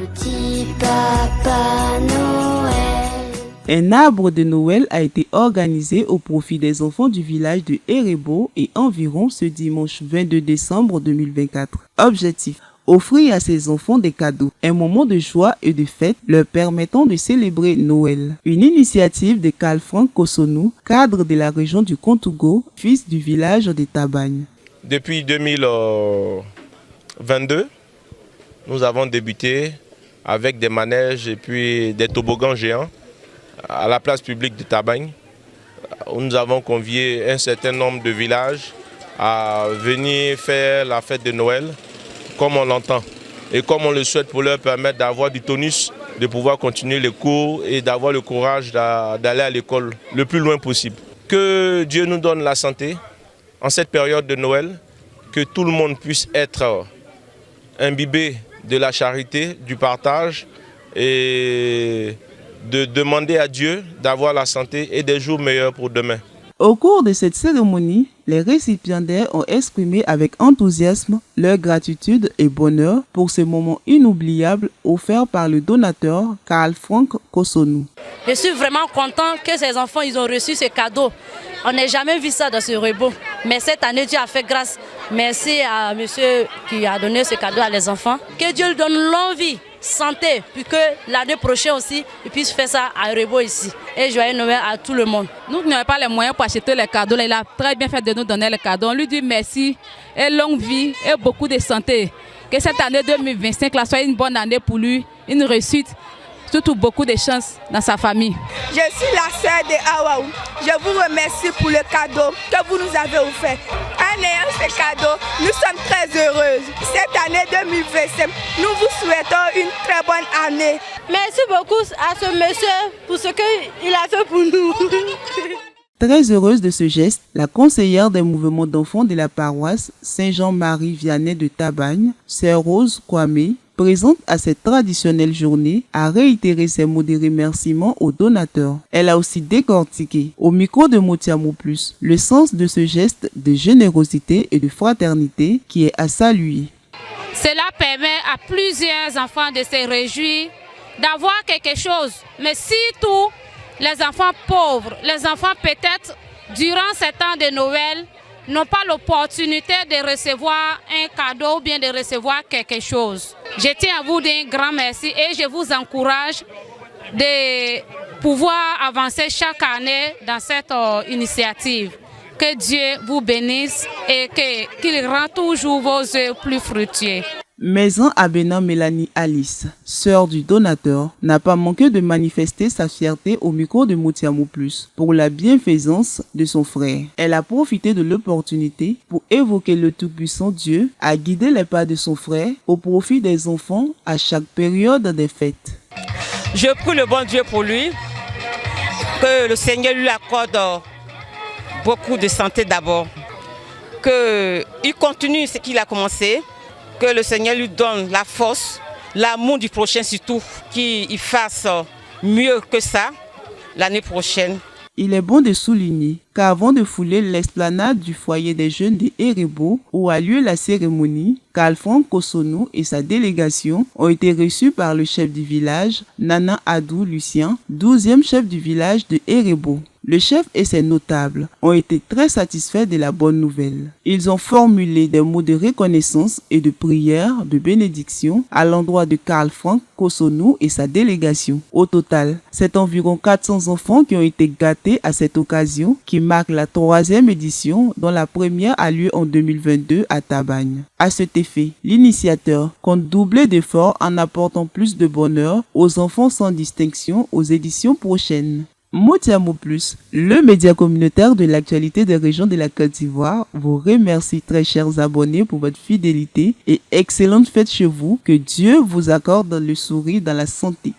Petit Papa Noël. Un arbre de Noël a été organisé au profit des enfants du village de Erebo et environ ce dimanche 22 décembre 2024. Objectif: offrir à ces enfants des cadeaux, un moment de joie et de fête leur permettant de célébrer Noël. Une initiative de Carl Frank Kosonou, cadre de la région du Kontougo, fils du village de Tabagne. Depuis 2022, nous avons débuté avec des manèges et puis des toboggans géants à la place publique de Tabagne, où nous avons convié un certain nombre de villages à venir faire la fête de Noël comme on l'entend et comme on le souhaite, pour leur permettre d'avoir du tonus, de pouvoir continuer les cours et d'avoir le courage d'aller à l'école le plus loin possible. Que Dieu nous donne la santé en cette période de Noël, que tout le monde puisse être imbibé de la charité, du partage et de demander à Dieu d'avoir la santé et des jours meilleurs pour demain. Au cours de cette cérémonie, les récipiendaires ont exprimé avec enthousiasme leur gratitude et bonheur pour ce moment inoubliable offert par le donateur Carl Frank Kosonou. Je suis vraiment content que ces enfants ils ont reçu ce cadeau. On n'a jamais vu ça dans ce Erebo. Mais cette année, Dieu a fait grâce. Merci à monsieur qui a donné ce cadeau à les enfants. Que Dieu lui donne l'envie, santé, puis que l'année prochaine aussi, il puisse faire ça à Erebo ici. Et joyeux Noël à tout le monde. Nous n'avons pas les moyens pour acheter les cadeaux. Il a très bien fait de nous donner les cadeaux. On lui dit merci et longue vie et beaucoup de santé. Que cette année 2025 là, soit une bonne année pour lui, une réussite. Surtout beaucoup de chance dans sa famille. Je suis la sœur de Awaou. Je vous remercie pour le cadeau que vous nous avez offert. En ayant ce cadeau, nous sommes très heureuses. Cette année 2025, nous vous souhaitons une très bonne année. Merci beaucoup à ce monsieur pour ce qu'il a fait pour nous. Très heureuse de ce geste, la conseillère des mouvements d'enfants de la paroisse Saint-Jean-Marie Vianney de Tabagne, Sœur Rose Kwame, présente à cette traditionnelle journée, a réitéré ses mots de remerciement aux donateurs. Elle a aussi décortiqué, au micro de Motiamo Plus, le sens de ce geste de générosité et de fraternité qui est à saluer. Cela permet à plusieurs enfants de se réjouir, d'avoir quelque chose, mais surtout les enfants pauvres, les enfants peut-être durant ces temps de Noël, n'ont pas l'opportunité de recevoir un cadeau ou bien de recevoir quelque chose. Je tiens à vous dire un grand merci et je vous encourage de pouvoir avancer chaque année dans cette initiative. Que Dieu vous bénisse et qu'il rend toujours vos œuvres plus fructueux. Maison Abena Mélanie Alice, sœur du donateur, n'a pas manqué de manifester sa fierté au micro de Motiamo Plus pour la bienfaisance de son frère. Elle a profité de l'opportunité pour évoquer le tout-puissant Dieu à guider les pas de son frère au profit des enfants à chaque période des fêtes. Je prie le bon Dieu pour lui, que le Seigneur lui accorde beaucoup de santé d'abord, qu'il continue ce qu'il a commencé, que le Seigneur lui donne la force, l'amour du prochain surtout, qu'il fasse mieux que ça l'année prochaine. Il est bon de souligner qu'avant de fouler l'esplanade du foyer des jeunes de Erebo, où a lieu la cérémonie, Carl Frank Kosonou et sa délégation ont été reçus par le chef du village, Nana Adou Lucien, 12e chef du village de Erebo. Le chef et ses notables ont été très satisfaits de la bonne nouvelle. Ils ont formulé des mots de reconnaissance et de prière, de bénédiction à l'endroit de Carl Frank Kosonou et sa délégation. Au total, c'est environ 400 enfants qui ont été gâtés à cette occasion qui marque la 3e édition dont la première a lieu en 2022 à Tabagne. À cet effet, l'initiateur compte doubler d'efforts en apportant plus de bonheur aux enfants sans distinction aux éditions prochaines. Motiamo Plus, le média communautaire de l'actualité des régions de la Côte d'Ivoire, vous remercie très chers abonnés pour votre fidélité et excellente fête chez vous. Que Dieu vous accorde le sourire dans la santé.